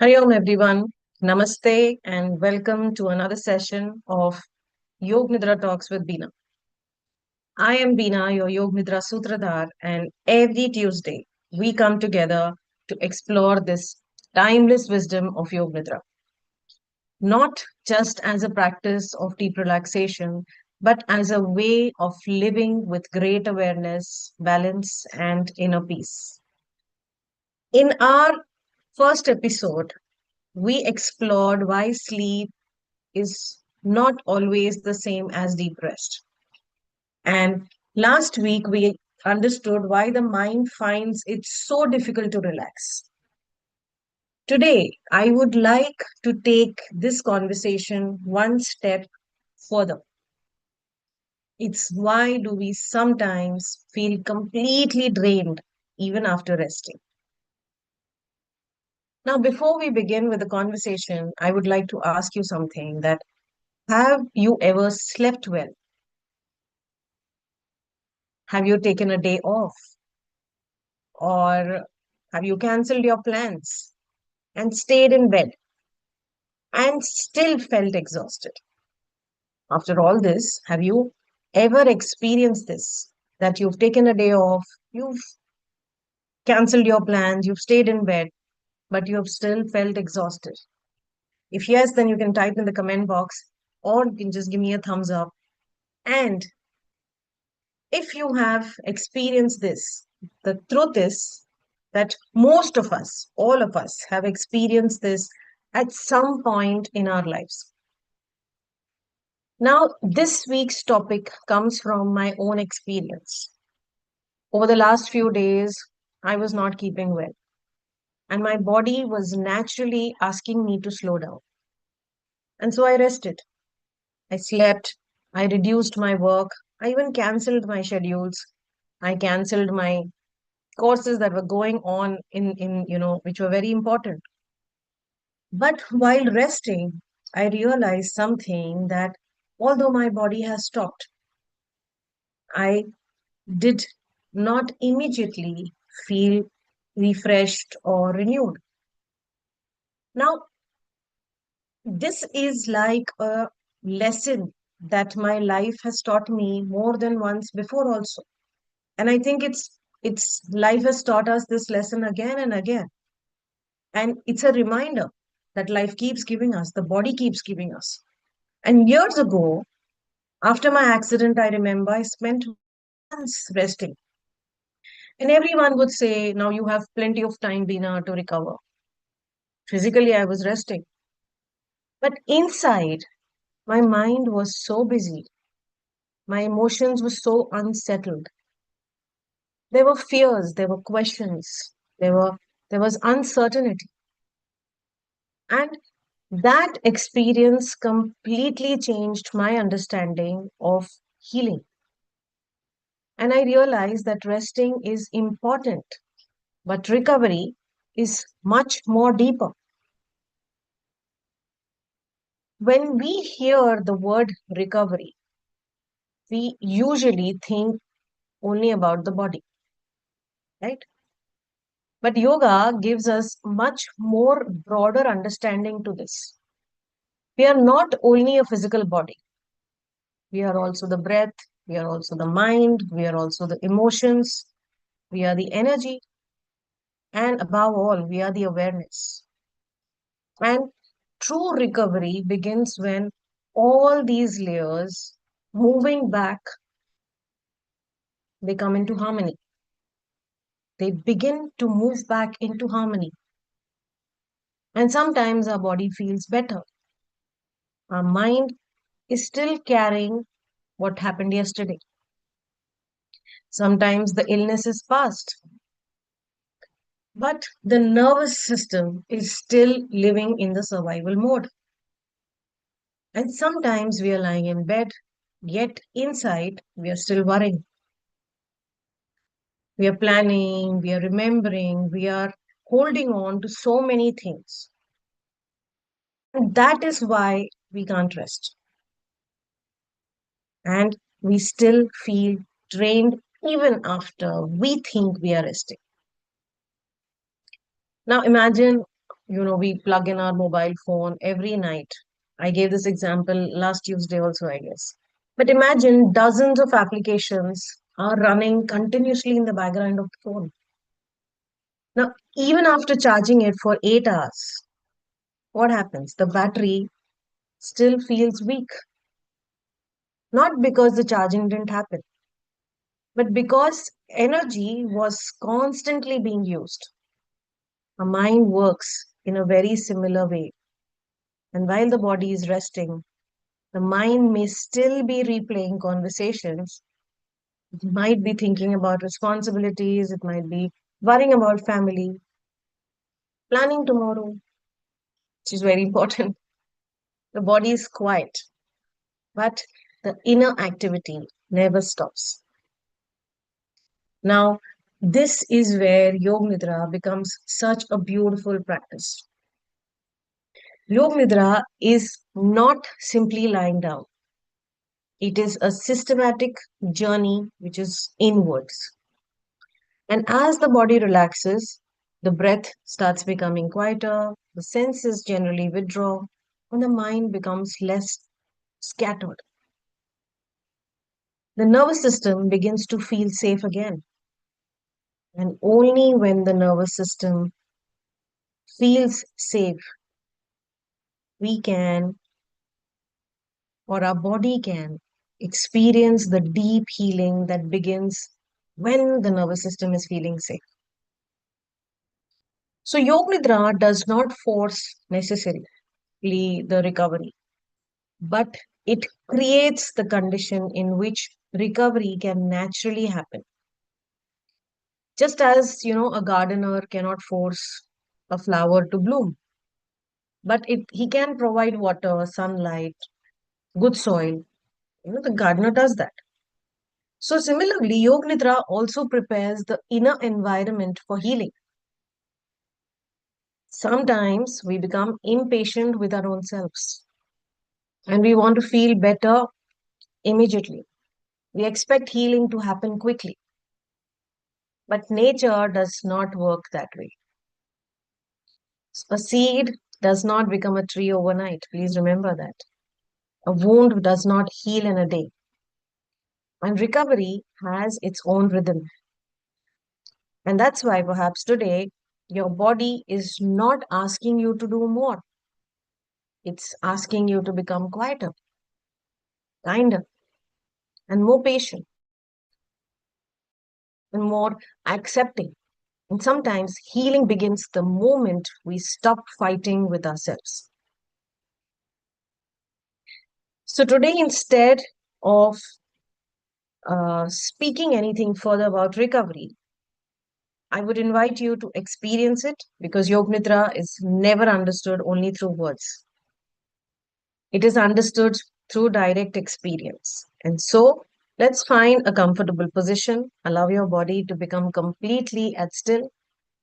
Hari Om everyone. Namaste and welcome to another session of Yoga Nidra Talks with Beena. I am Beena, your Yoga Nidra Sutradhar, and every Tuesday we come together to explore this timeless wisdom of Yoga Nidra, not just as a practice of deep relaxation, but as a way of living with great awareness, balance, and inner peace. In our first episode, we explored why sleep is not always the same as deep rest. And last week, we understood why the mind finds it so difficult to relax. Today, I would like to take this conversation one step further. It's why do we sometimes feel completely drained even after resting? Now, before we begin with the conversation, I would like to ask you something that have you ever slept well? Have you taken a day off? Or have you canceled your plans and stayed in bed and still felt exhausted? After all this, have you ever experienced this? That you've taken a day off, you've canceled your plans, you've stayed in bed, but you have still felt exhausted? If yes, then you can type in the comment box or you can just give me a thumbs up. And if you have experienced this, the truth is that most of us, all of us, have experienced this at some point in our lives. Now, this week's topic comes from my own experience. Over the last few days, I was not keeping well, and my body was naturally asking me to slow down. And so I rested. I slept. I reduced my work. I even cancelled my schedules. I cancelled my courses that were going on in which were very important. But while resting, I realized something that although my body has stopped, I did not immediately feel refreshed or renewed. Now, this is like a lesson that my life has taught me more than once before also. And I think it's life has taught us this lesson again and again. And it's a reminder that life keeps giving us, the body keeps giving us. And years ago, after my accident, I remember I spent months resting. And everyone would say, now you have plenty of time, Beena, to recover. Physically, I was resting. But inside, my mind was so busy. My emotions were so unsettled. There were fears, there were questions, there was uncertainty. And that experience completely changed my understanding of healing. And I realized that resting is important, but recovery is much more deeper. When we hear the word recovery, we usually think only about the body, right? But yoga gives us much more broader understanding to this. We are not only a physical body, we are also the breath, we are also the mind, we are also the emotions, we are the energy, and above all, we are the awareness. And true recovery begins when all these layers moving back, they come into harmony. They begin to move back into harmony. And sometimes our body feels better. Our mind is still carrying what happened yesterday. Sometimes the illness is past, but the nervous system is still living in the survival mode. And sometimes we are lying in bed, yet inside we are still worrying. We are planning, we are remembering, we are holding on to so many things. And that is why we can't rest. And we still feel drained even after we think we are resting. Now imagine We plug in our mobile phone every night. I gave this example last Tuesday also, I guess. But imagine dozens of applications are running continuously in the background of the phone. Now, even after charging it for 8 hours, what happens? The battery still feels weak. Not because the charging didn't happen, but because energy was constantly being used. Our mind works in a very similar way. And while the body is resting, the mind may still be replaying conversations. It might be thinking about responsibilities. It might be worrying about family, planning tomorrow, which is very important. The body is quiet, but the inner activity never stops. Now, this is where Yoga Nidra becomes such a beautiful practice. Yoga Nidra is not simply lying down. It is a systematic journey which is inwards. And as the body relaxes, the breath starts becoming quieter, the senses generally withdraw, and the mind becomes less scattered. The nervous system begins to feel safe again. And only when the nervous system feels safe, we can, or our body can, experience the deep healing that begins when the nervous system is feeling safe. So, Yoga Nidra does not force necessarily the recovery, but it creates the condition in which recovery can naturally happen. Just as, a gardener cannot force a flower to bloom, but he can provide water, sunlight, good soil. The gardener does that. So similarly, Yoga Nidra also prepares the inner environment for healing. Sometimes we become impatient with our own selves and we want to feel better immediately. We expect healing to happen quickly, but nature does not work that way. A seed does not become a tree overnight. Please remember that. A wound does not heal in a day. And recovery has its own rhythm. And that's why perhaps today your body is not asking you to do more. It's asking you to become quieter, kinder, and more patient and more accepting. And sometimes healing begins the moment we stop fighting with ourselves. So today, instead of speaking anything further about recovery, I would invite you to experience it because Yoga Nidra is never understood only through words. It is understood through direct experience. And so, let's find a comfortable position, allow your body to become completely at still,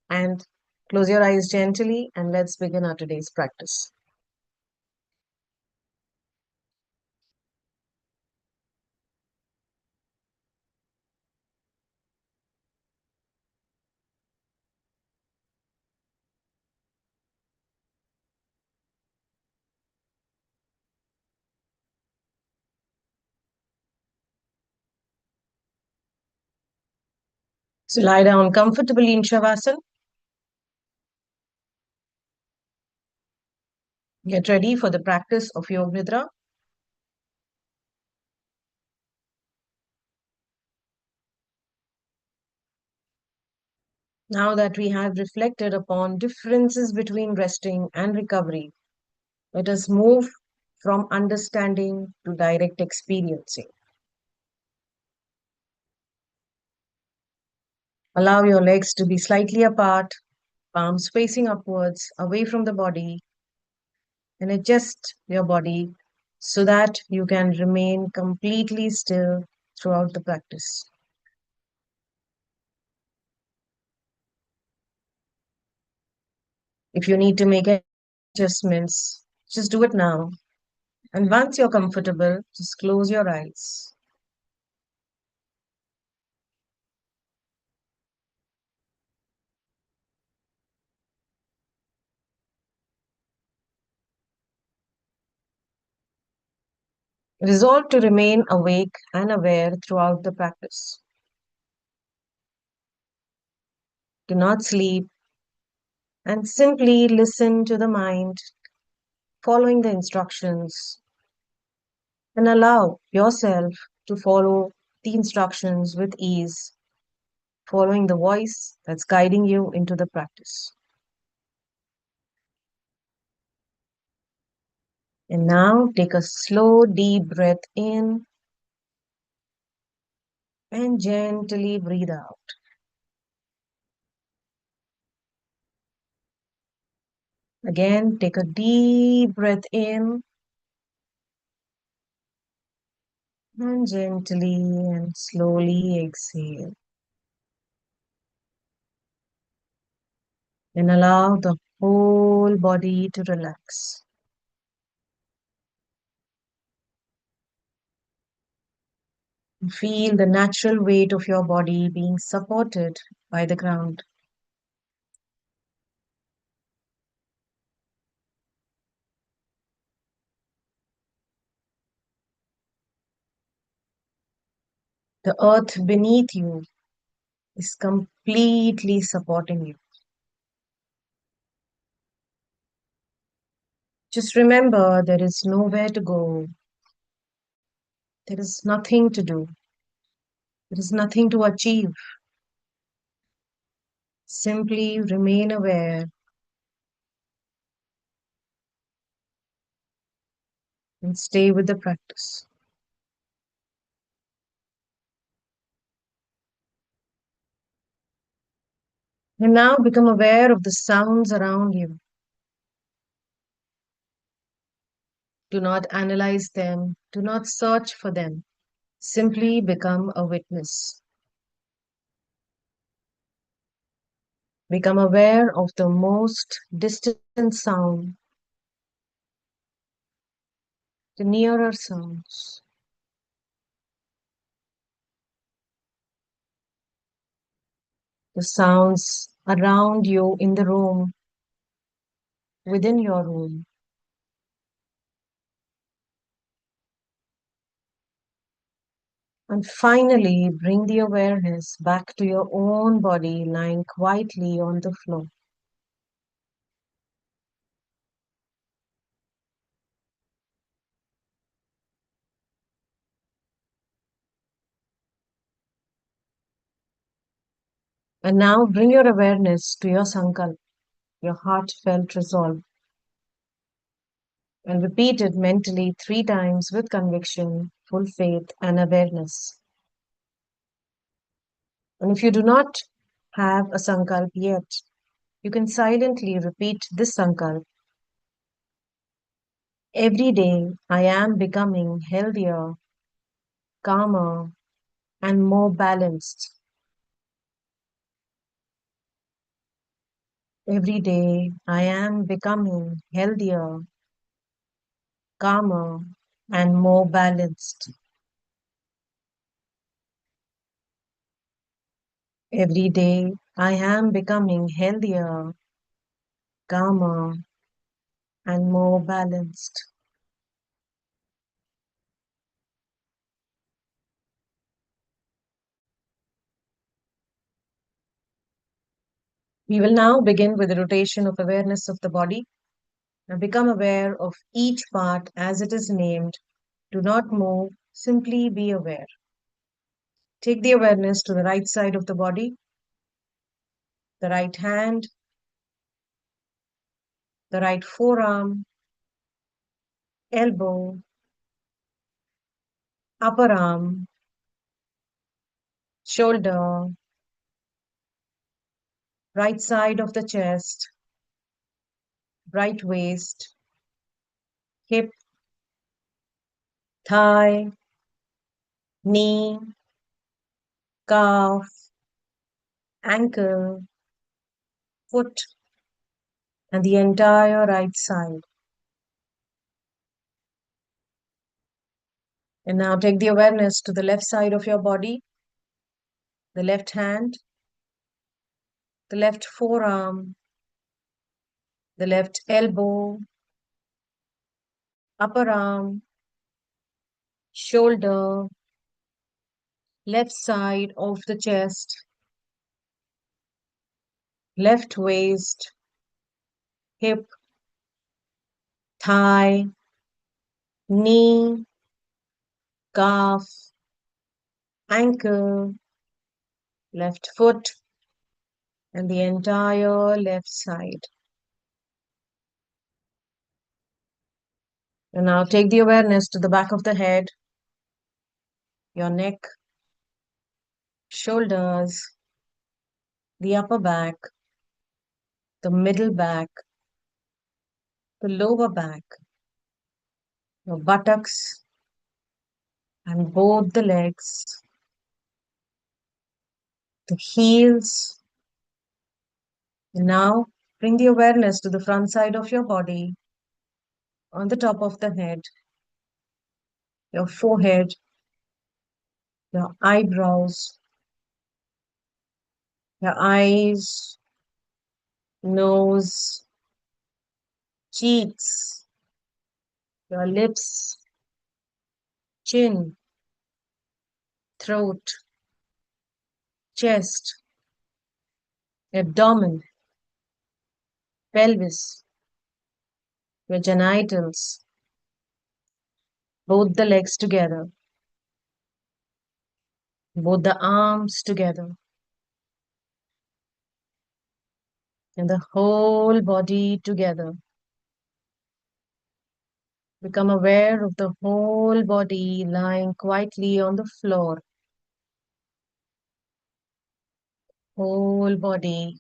and close your eyes gently, and let's begin our today's practice. So, lie down comfortably in Shavasana. Get ready for the practice of Yoga Nidra. Now that we have reflected upon differences between resting and recovery, let us move from understanding to direct experiencing. Allow your legs to be slightly apart, palms facing upwards, away from the body, and adjust your body so that you can remain completely still throughout the practice. If you need to make any adjustments, just do it now. And once you're comfortable, just close your eyes. Resolve to remain awake and aware throughout the practice. Do not sleep and simply listen to the mind, following the instructions, and allow yourself to follow the instructions with ease, following the voice that's guiding you into the practice. And now take a slow, deep breath in and gently breathe out. Again, take a deep breath in and gently and slowly exhale. And allow the whole body to relax. Feel the natural weight of your body being supported by the ground. The earth beneath you is completely supporting you. Just remember there is nowhere to go, there is nothing to do, there is nothing to achieve. Simply remain aware and stay with the practice. And now become aware of the sounds around you. Do not analyze them, do not search for them. Simply become a witness. Become aware of the most distant sound, the nearer sounds, the sounds around you in the room, within your room. And finally, bring the awareness back to your own body lying quietly on the floor. And now bring your awareness to your sankalp, your heartfelt resolve, and repeat it mentally 3 times with conviction, full faith, and awareness. And if you do not have a sankalp yet, you can silently repeat this sankalp. Every day I am becoming healthier, calmer, and more balanced. Every day I am becoming healthier, calmer, and more balanced. Every day I am becoming healthier, calmer, and more balanced. We will now begin with the rotation of awareness of the body. Now become aware of each part as it is named. Do not move, simply be aware. Take the awareness to the right side of the body, the right hand, the right forearm, elbow, upper arm, shoulder, right side of the chest, right waist, hip, thigh, knee, calf, ankle, foot, and the entire right side. And now take the awareness to the left side of your body, the left hand, the left forearm, the left elbow, upper arm, shoulder, left side of the chest, left waist, hip, thigh, knee, calf, ankle, left foot, and the entire left side. And now take the awareness to the back of the head, your neck, shoulders, the upper back, the middle back, the lower back, your buttocks, and both the legs, the heels. And now bring the awareness to the front side of your body, on the top of the head, your forehead, your eyebrows, your eyes, nose, cheeks, your lips, chin, throat, chest, abdomen, pelvis, your genitals, both the legs together, both the arms together, and the whole body together. Become aware of the whole body lying quietly on the floor. Whole body,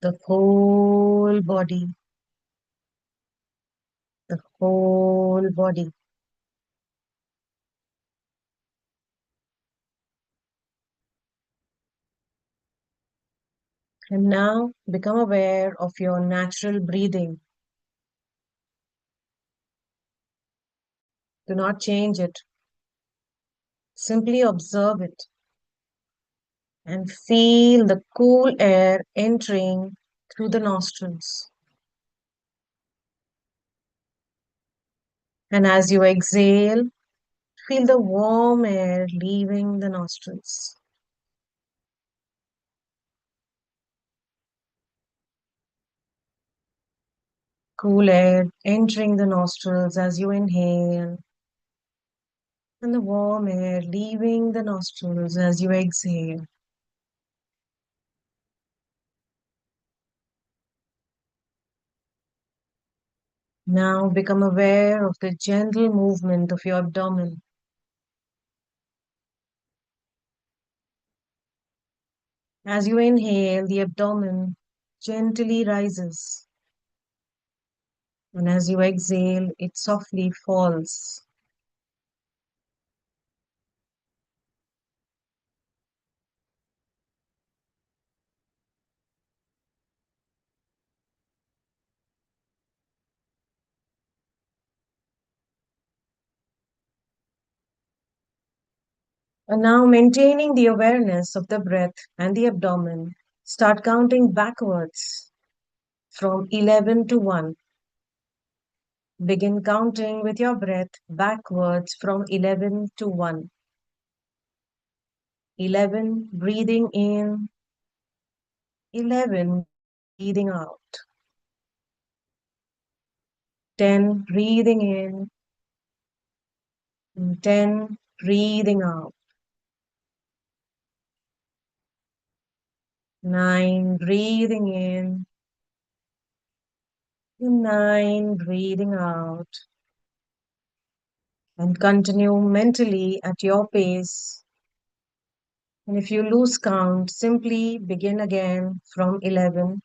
the whole body, the whole body. And now become aware of your natural breathing. Do not change it. Simply observe it and feel the cool air entering through the nostrils. And as you exhale, feel the warm air leaving the nostrils. Cool air entering the nostrils as you inhale, and the warm air leaving the nostrils as you exhale. Now become aware of the gentle movement of your abdomen. As you inhale, the abdomen gently rises, and as you exhale, it softly falls. And now, maintaining the awareness of the breath and the abdomen, start counting backwards from 11 to 1. Begin counting with your breath backwards from 11 to 1. 11, breathing in, 11, breathing out. 10, breathing in, and 10, breathing out. 9, breathing in, and 9, breathing out. And continue mentally at your pace. And if you lose count, simply begin again from 11.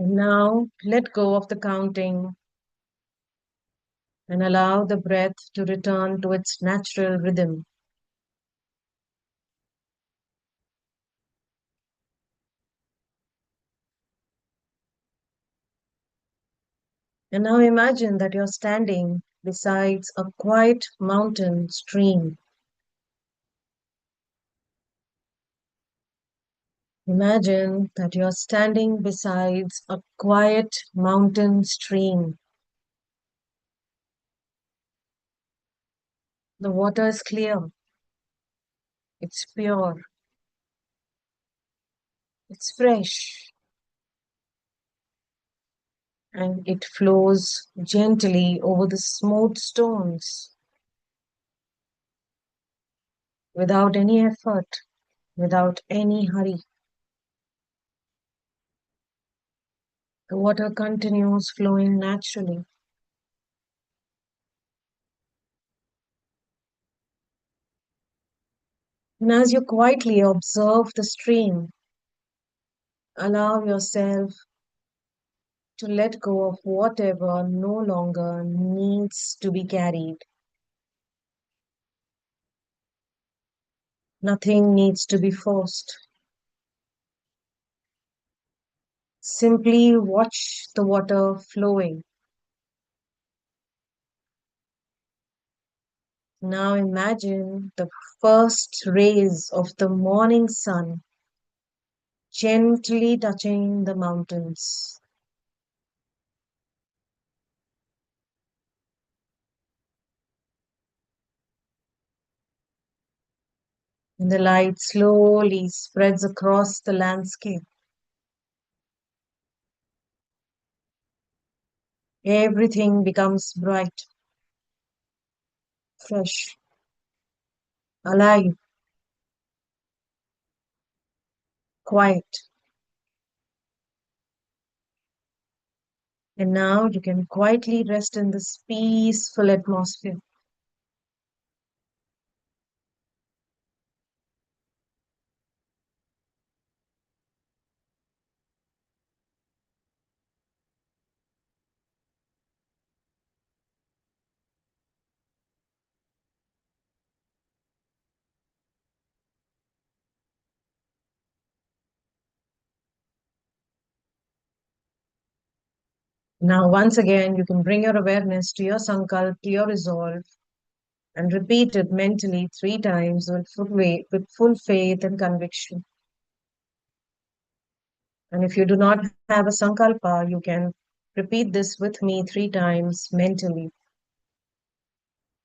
And now let go of the counting and allow the breath to return to its natural rhythm. And now imagine that you're standing beside a quiet mountain stream. Imagine that you're standing beside a quiet mountain stream. The water is clear, it's pure, it's fresh, and it flows gently over the smooth stones without any effort, without any hurry. The water continues flowing naturally. And as you quietly observe the stream, allow yourself to let go of whatever no longer needs to be carried. Nothing needs to be forced. Simply watch the water flowing. Now imagine the first rays of the morning sun gently touching the mountains. And the light slowly spreads across the landscape. Everything becomes bright, fresh, alive, quiet. And now you can quietly rest in this peaceful atmosphere. Now, once again, you can bring your awareness to your sankalp, to your resolve, and repeat it mentally 3 times with full faith and conviction. And if you do not have a sankalpa, you can repeat this with me 3 times mentally.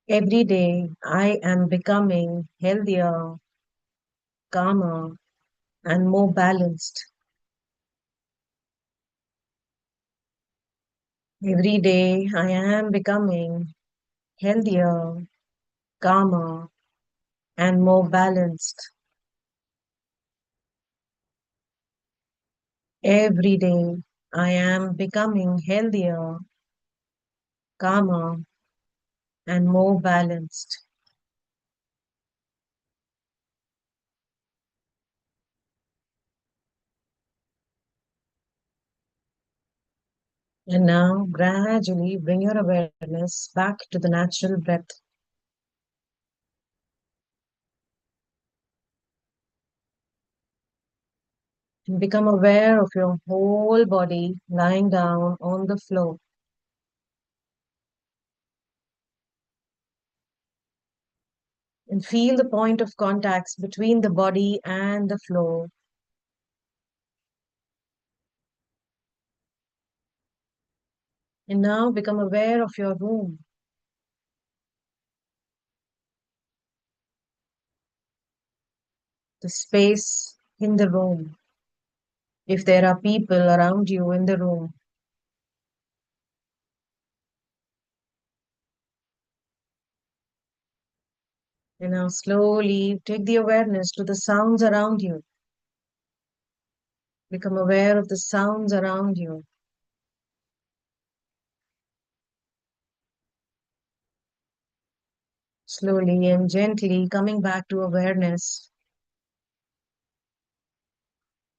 Every day, I am becoming healthier, calmer, and more balanced. Every day, I am becoming healthier, calmer, and more balanced. Every day, I am becoming healthier, calmer, and more balanced. And now, gradually bring your awareness back to the natural breath and become aware of your whole body lying down on the floor. And feel the point of contacts between the body and the floor. And now become aware of your room, the space in the room. If there are people around you in the room, and now slowly take the awareness to the sounds around you. Become aware of the sounds around you. Slowly and gently coming back to awareness.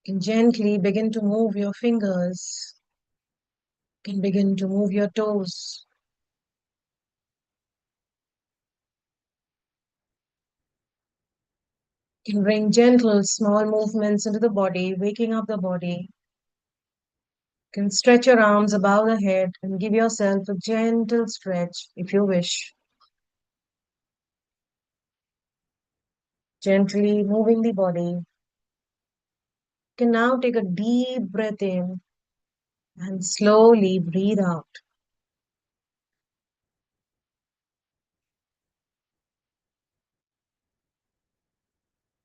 You can gently begin to move your fingers You can begin to move your toes. You can bring gentle, small movements into the body, waking up the body. You can stretch your arms above the head and give yourself a gentle stretch if you wish. Gently moving the body. You can now take a deep breath in and slowly breathe out.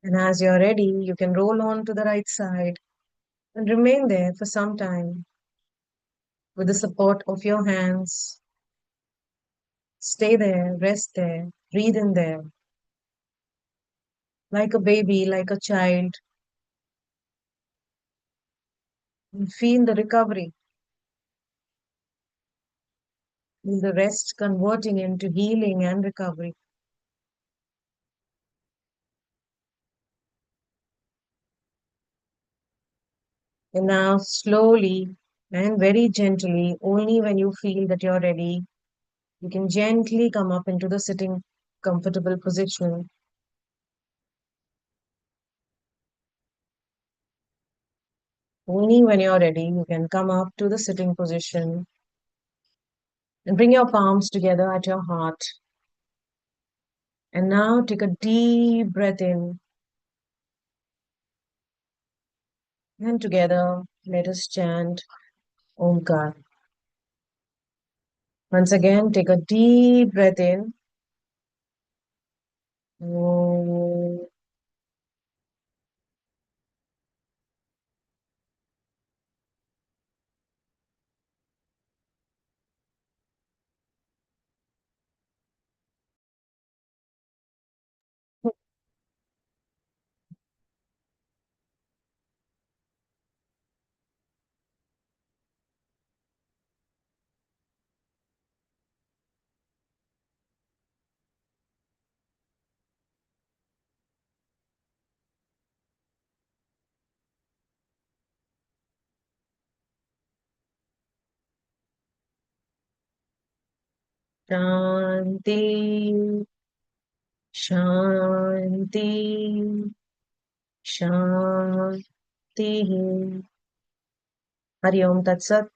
And as you're ready, you can roll on to the right side and remain there for some time with the support of your hands. Stay there, rest there, breathe in there, like a baby, like a child, and feel the recovery, feel the rest converting into healing and recovery. And now, slowly and very gently, only when you feel that you're ready, you can gently come up into the sitting comfortable position. Only when you're ready, you can come up to the sitting position and bring your palms together at your heart. And now take a deep breath in, and together let us chant Omkar. Once again, take a deep breath in. Om. Shanti, Shanti, Shanti. Hari Om Tat Sat,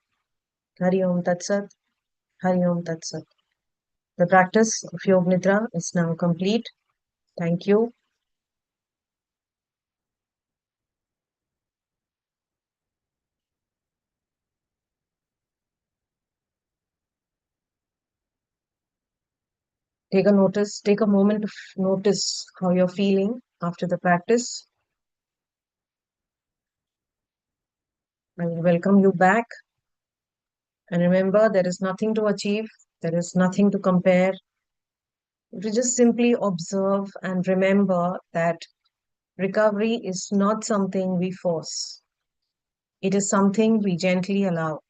Hari Om Tat Sat, Hari Om Tat Sat. The practice of Yoga Nidra is now complete. Thank you. Take a moment to notice how you're feeling after the practice. I will welcome you back. And remember, there is nothing to achieve, there is nothing to compare. To just simply observe and remember that recovery is not something we force, it is something we gently allow.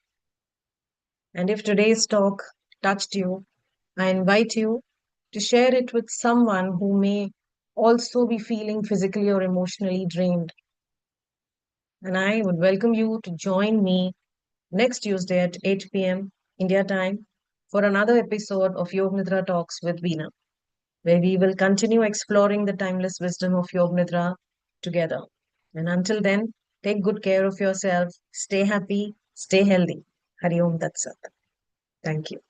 And if today's talk touched you, I invite you to share it with someone who may also be feeling physically or emotionally drained. And I would welcome you to join me next Tuesday at 8 p.m. India time for another episode of Yoga Nidra Talks with Beena, where we will continue exploring the timeless wisdom of Yoga Nidra together. And until then, take good care of yourself, stay happy, stay healthy. Hari Om Tat Sat. Thank you.